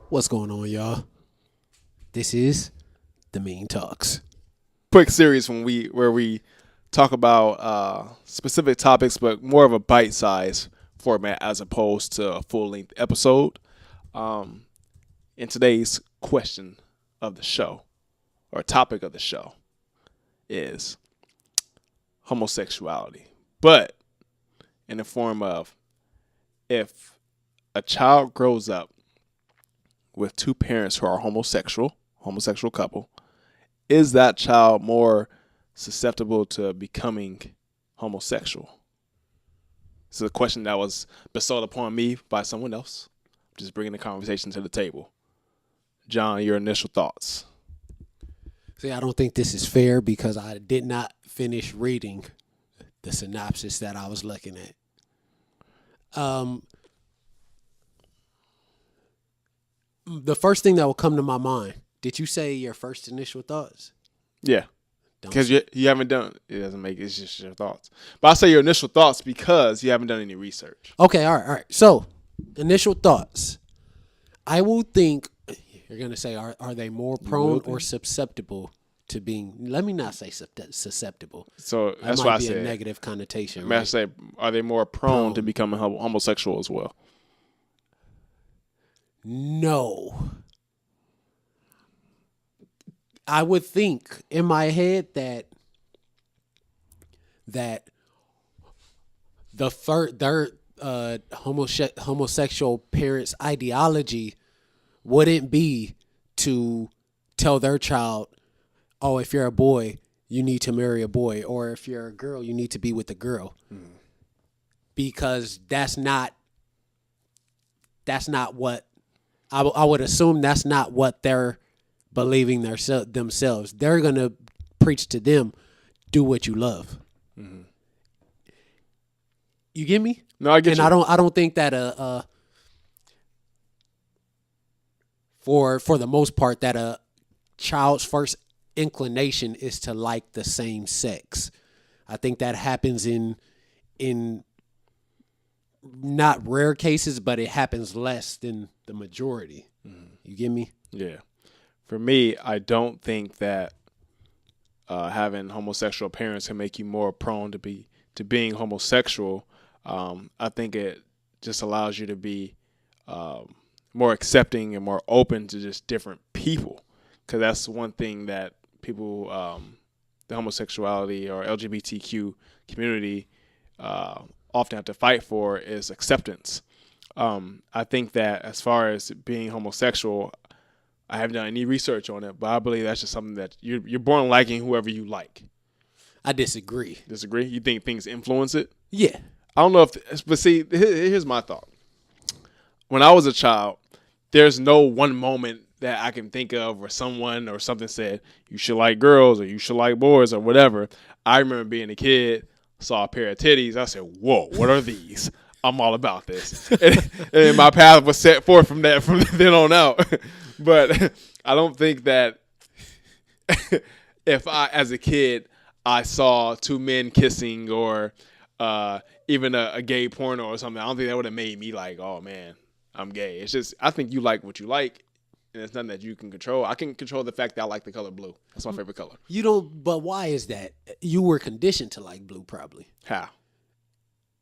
What's going on, y'all? This is the Mean Talks. Quick series where we talk about specific topics, but more of a bite-sized format as opposed to a full-length episode. In today's question of the show, or topic of the show, is homosexuality, but in the form of if a child grows up with two parents who are homosexual couple, is that child more susceptible to becoming homosexual? This is a question that was bestowed upon me by someone else. Just bringing the conversation to the table. John, your initial thoughts? See, I don't think this is fair because I did not finish reading the synopsis that I was looking at. The first thing that will come to my mind, did you say your first initial thoughts? Yeah. Because you haven't done it. Doesn't make it's just your thoughts. But I say your initial thoughts because you haven't done any research. Okay, all right. So, initial thoughts. I will think, you're going to say, are they more prone or susceptible to being, let me not say susceptible. So, that's that why I might be said. a negative connotation. May I Right? say, are they more prone to becoming homosexual as well? No. I would think in my head that their homosexual parents' ideology wouldn't be to tell their child, oh, if you're a boy, you need to marry a boy, or if you're a girl, you need to be with a girl. Because that's not what I would assume that's not what they're believing themselves. They're going to preach to them, do what you love. Mm-hmm. You get me? No, I get you. And I don't think that for the most part that a child's first inclination is to like the same sex. I think that happens in not rare cases, but it happens less than the majority. Mm-hmm. You get me? Yeah. For me, I don't think that having homosexual parents can make you more prone to being homosexual. I think it just allows you to be more accepting and more open to just different people, because that's one thing that people, the homosexuality or LGBTQ community, often have to fight for is acceptance. I think that as far as being homosexual, I haven't done any research on it, but I believe that's just something that you're born liking whoever you like. I disagree. Disagree? You think things influence it? Yeah. I don't know but see, here's my thought. When I was a child, there's no one moment that I can think of where someone or something said, you should like girls or you should like boys or whatever. I remember being a kid, saw a pair of titties. I said, whoa, what are these? I'm all about this. And my path was set forth from then on out. But I don't think that if I, as a kid, I saw two men kissing or even a gay porno or something, I don't think that would have made me like, oh, man, I'm gay. It's just, I think you like what you like, and it's nothing that you can control. I can control the fact that I like the color blue. That's my favorite color. You don't, but why is that? You were conditioned to like blue, probably. How?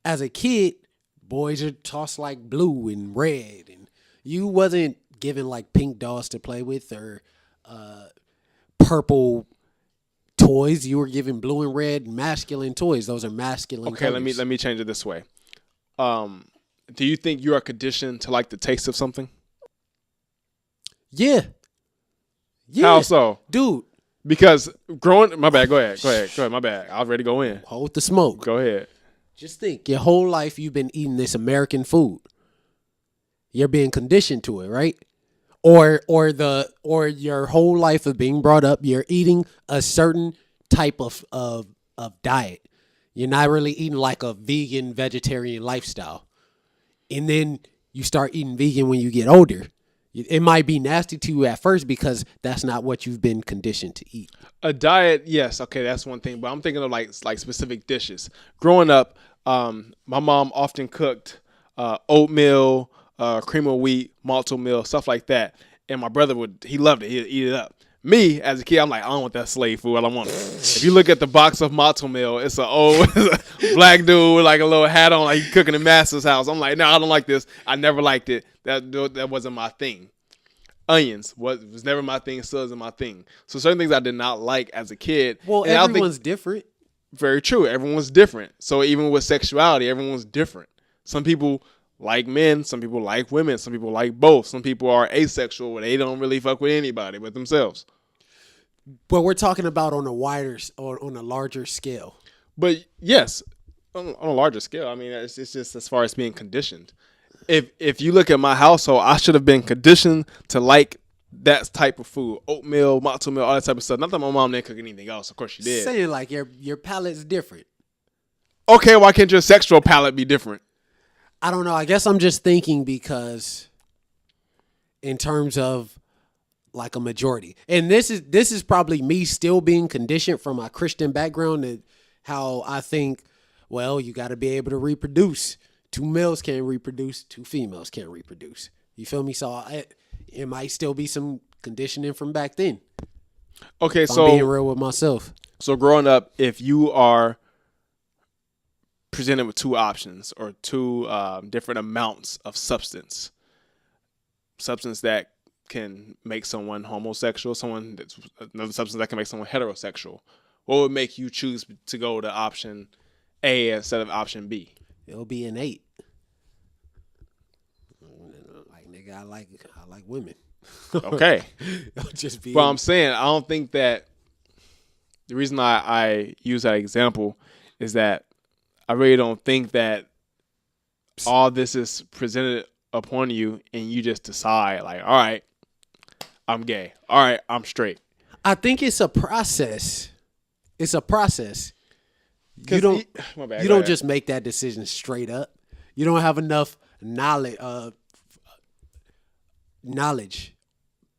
As a kid, boys are tossed like blue and red, and you wasn't given like pink dolls to play with or purple toys. You were given blue and red masculine toys. Those are masculine. Okay, colors. let me change it this way. Do you think you are conditioned to like the taste of something? Yeah. How so? Dude. Because my bad, go ahead, my bad. I was ready to go in. Hold the smoke. Go ahead. Just think, your whole life you've been eating this American food. You're being conditioned to it, right? Or your whole life of being brought up, you're eating a certain type of diet. You're not really eating like a vegan, vegetarian lifestyle. And then you start eating vegan when you get older. It might be nasty to you at first because that's not what you've been conditioned to eat. A diet, yes, okay, that's one thing. But I'm thinking of like specific dishes. Growing up, my mom often cooked oatmeal, cream of wheat, malto meal, stuff like that. And my brother he loved it. He'd eat it up. Me, as a kid, I'm like, I don't want that slave food. I don't want it. If you look at the box of malto meal, it's an old black dude with like a little hat on, like he cooking in master's house. I'm like, no, I don't like this. I never liked it. That wasn't my thing. Onions was never my thing. Still isn't my thing. So certain things I did not like as a kid. Well, and everyone's different. Very true. Everyone's different. So even with sexuality, everyone's different. Some people like men. Some people like women. Some people like both. Some people are asexual where they don't really fuck with anybody but themselves. But we're talking about on a larger scale. But yes, on a larger scale. I mean, it's just as far as being conditioned. If you look at my household, I should have been conditioned to like that type of food, oatmeal, matzo meal, all that type of stuff. Not that my mom didn't cook anything else. Of course she did. Saying like your palate's different. Okay, why can't your sexual palate be different? I don't know. I guess I'm just thinking because in terms of like a majority, and this is probably me still being conditioned from my Christian background and how I think, well, you got to be able to reproduce. 2 males can't reproduce, 2 females can't reproduce. You feel me? So it might still be some conditioning from back then. Okay, if so I'm being real with myself. So growing up, if you are presented with 2 options or 2 different amounts of substance that can make someone homosexual, another substance that can make someone heterosexual, what would make you choose to go to option A instead of option B? It'll be an 8. Like nigga, I like women. Okay. Just be. But I'm saying I don't think that the reason I use that example is that I really don't think that all this is presented upon you and you just decide like, all right, I'm gay. All right, I'm straight. I think it's a process. It's a process. You don't just make that decision straight up. You don't have enough knowledge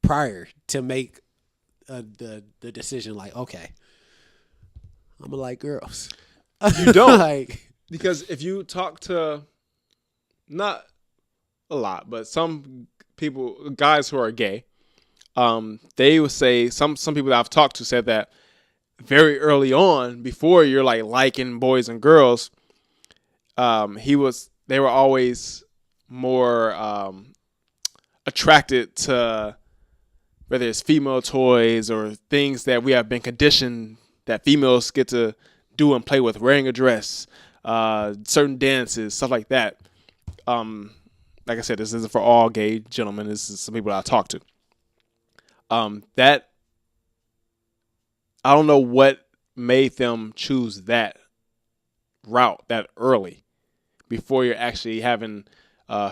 prior to make the decision like, okay, I'm gonna like girls. You don't. like, because if you talk to not a lot, but some people, guys who are gay, they would say some people that I've talked to said that very early on, before you're like liking boys and girls, they were always more attracted to whether it's female toys or things that we have been conditioned that females get to do and play with, wearing a dress, certain dances, stuff like that. Like I said, this isn't for all gay gentlemen. This is some people that I talk to. That I don't know what made them choose that route that early before you're actually having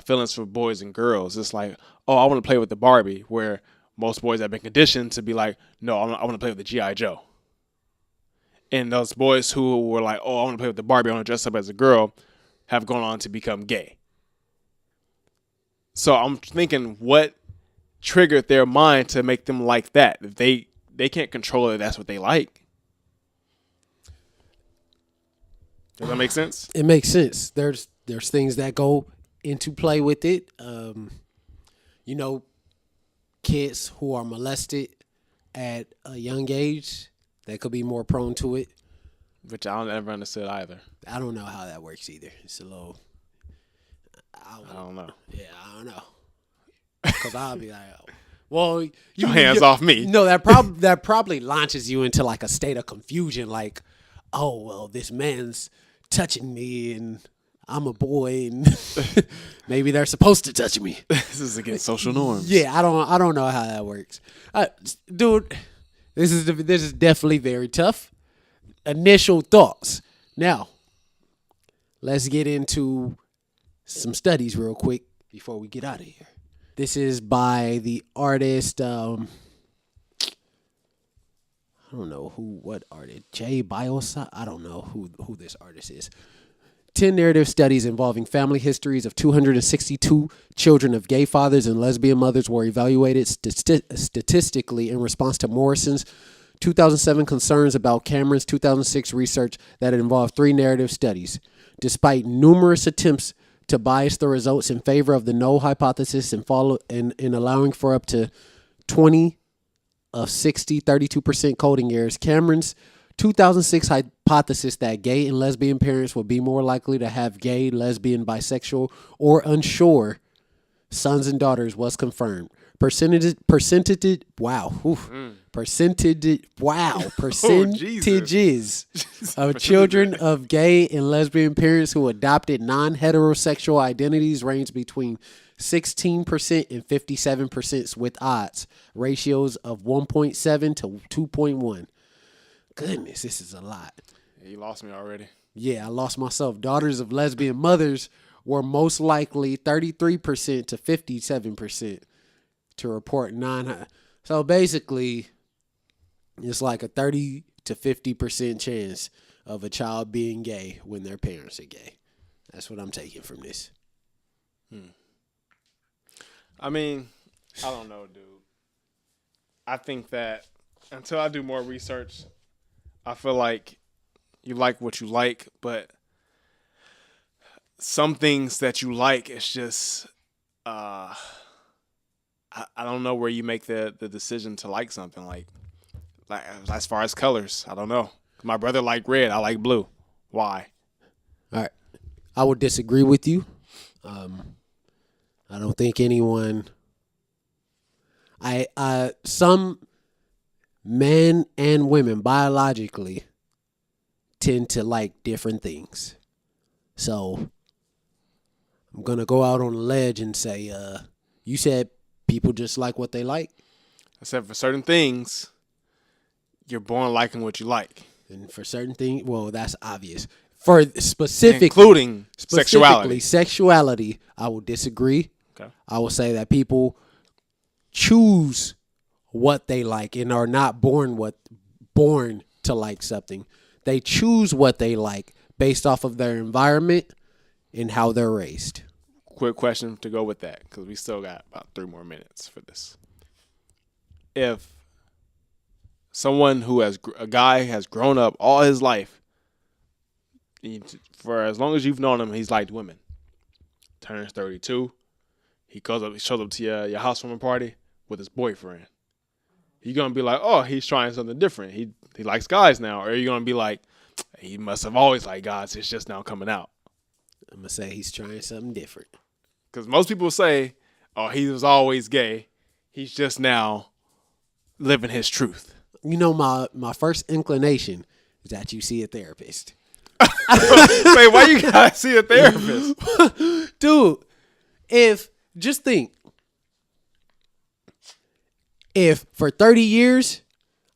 feelings for boys and girls. It's like, oh, I want to play with the Barbie, where most boys have been conditioned to be like, no, I want to play with the G.I. Joe. And those boys who were like, oh, I want to play with the Barbie, I want to dress up as a girl, have gone on to become gay. So I'm thinking, what triggered their mind to make them like that? If they can't control it, that's what they like. Does that make sense? It makes sense. There's things that go into play with it. Kids who are molested at a young age, they could be more prone to it. Which I don't ever understood either. I don't know how that works either. It's a little. I don't know. Yeah, I don't know. Because I'll be like, well, your hands off me. No, that probably launches you into like a state of confusion. Like, oh well, this man's touching me, and I'm a boy, and maybe they're supposed to touch me. This is against social norms. Yeah, I don't know how that works, dude. This is definitely very tough. Initial thoughts. Now, let's get into some studies real quick before we get out of here. This is by the artist. I don't know what artist. J. Biosci. I don't know who this artist is. 10 narrative studies involving family histories of 262 children of gay fathers and lesbian mothers were evaluated statistically in response to Morrison's 2007 concerns about Cameron's 2006 research that involved 3 narrative studies. Despite numerous attempts to bias the results in favor of the null hypothesis and follow in allowing for up to 20 of 60, 32% coding errors. Cameron's 2006 hypothesis that gay and lesbian parents would be more likely to have gay, lesbian, bisexual, or unsure sons and daughters was confirmed. Percentages of children of gay and lesbian parents who adopted non-heterosexual identities range between 16% and 57% with odds ratios of 1.7 to 2.1. Goodness, this is a lot. Yeah, you lost me already. Yeah, I lost myself. Daughters of lesbian mothers were most likely 33% to 57% to report So basically, it's like a 30 to 50% chance of a child being gay when their parents are gay. That's what I'm taking from this. I mean, I don't know, dude. I think that until I do more research, I feel like you like what you like, but some things that you like, it's just, I don't know where you make the decision to like something. Like as far as colors, I don't know. My brother liked red. I like blue. Why? All right. I would disagree with you. I don't think anyone. Some men and women biologically tend to like different things. So I'm gonna go out on a ledge and say, you said people just like what they like. Except for certain things, you're born liking what you like. And for certain things, well, that's obvious. For specifically, including sexuality, I will disagree. Okay. I will say that people choose what they like and are not born to like something. They choose what they like based off of their environment and how they're raised. Quick question to go with that, because we still got about 3 more minutes for this. If someone a guy has grown up all his life, for as long as you've known him, he's liked women. Turns 32, he shows up to your housewarming party with his boyfriend. You're gonna be like, oh, he's trying something different. He likes guys now, or you're gonna be like, he must have always liked guys. It's just now coming out. I'm gonna say he's trying something different. Because most people say, oh, he was always gay. He's just now living his truth. You know, my first inclination is that you see a therapist. Wait, why you gotta see a therapist? Dude, just think. If for 30 years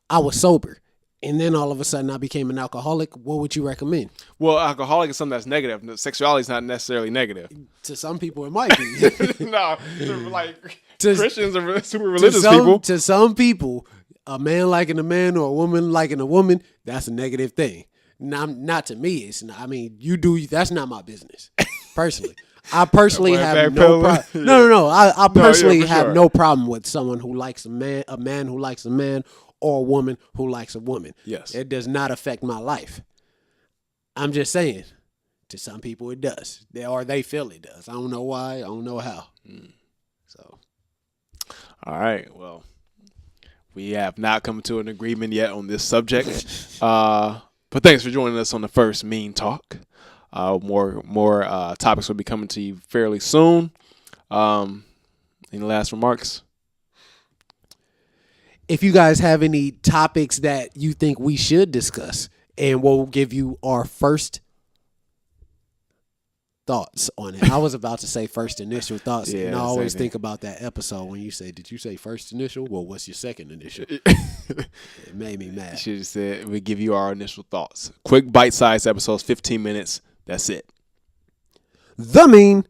I was sober and then all of a sudden I became an alcoholic, what would you recommend? Well, alcoholic is something that's negative. Sexuality is not necessarily negative. To some people, it might be. No, like Christians are super religious people. To some people, a man liking a man or a woman liking a woman, that's a negative thing. Not to me. It's not, I mean, you do. That's not my business. Personally, I personally have no problem. No. I personally have no problem with someone who likes a man who likes a man, or a woman who likes a woman. Yes, it does not affect my life. I'm just saying, to some people it does, or they feel it does. I don't know why. I don't know how. So, all right. Well, we have not come to an agreement yet on this subject. But thanks for joining us on the first Mean Talk. More topics will be coming to you fairly soon. Any last remarks? If you guys have any topics that you think we should discuss, and we'll give you our first thoughts on it. I was about to say first initial thoughts, and I always think about that episode when you say, did you say first initial? Well, what's your second initial? It made me mad. You should have said, we give you our initial thoughts. Quick bite-sized episodes, 15 minutes. That's it. The Mean